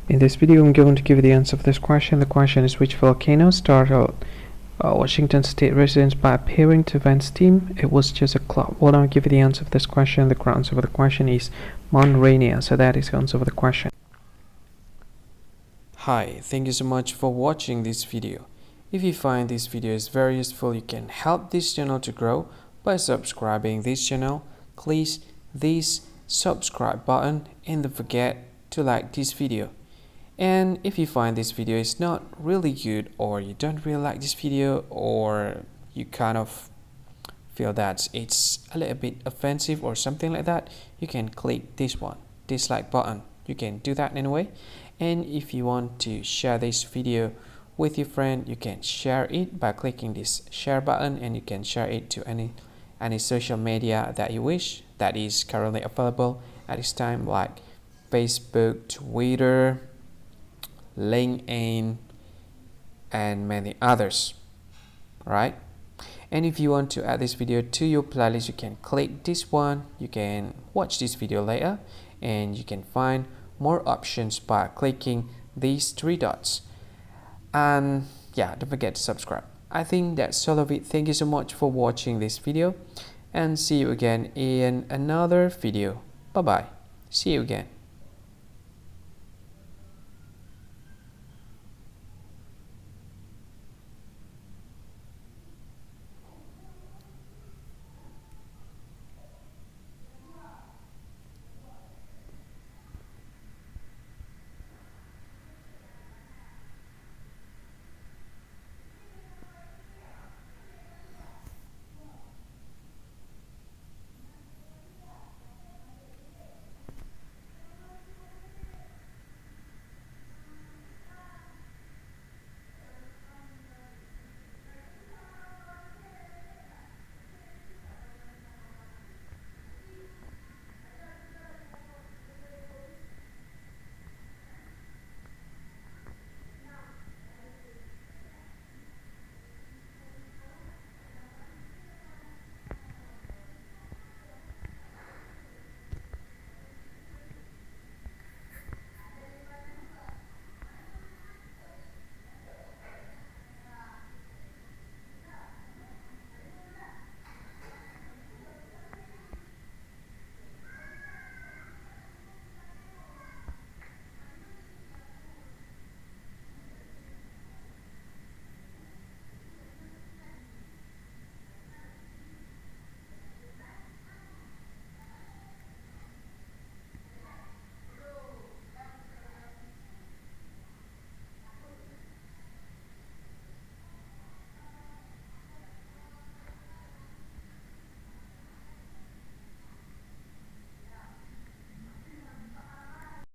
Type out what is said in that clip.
In this video, I'm going to give you the answer of this question. The question is, which volcano startled Washington state residents by appearing to vent steam? It was just a cloud. Well, I'll give you the answer of this question. The answer of the question is Mount Rainier. So that is the answer of the question. Hi, thank you so much for watching this video. If you find this video is very useful, you can help this channel to grow by subscribing this channel. Please this subscribe button and don't forget to like this video. And if you find this video is not really good, or you don't really like this video, or you kind of feel that it's a little bit offensive or something like that, you can click this one, dislike button. You can do that anyway. And if you want to share this video with your friend, you can share it by clicking this share button, and you can share it to any social media that you wish that is currently available at this time, like Facebook, Twitter, LinkedIn, and many others, right? And if you want to add this video to your playlist, you can click this one. You can watch this video later, and you can find more options by clicking these three dots. And yeah, don't forget to subscribe. I think that's all of it. Thank you so much for watching this video, and see you again in another video. Bye bye. See you again.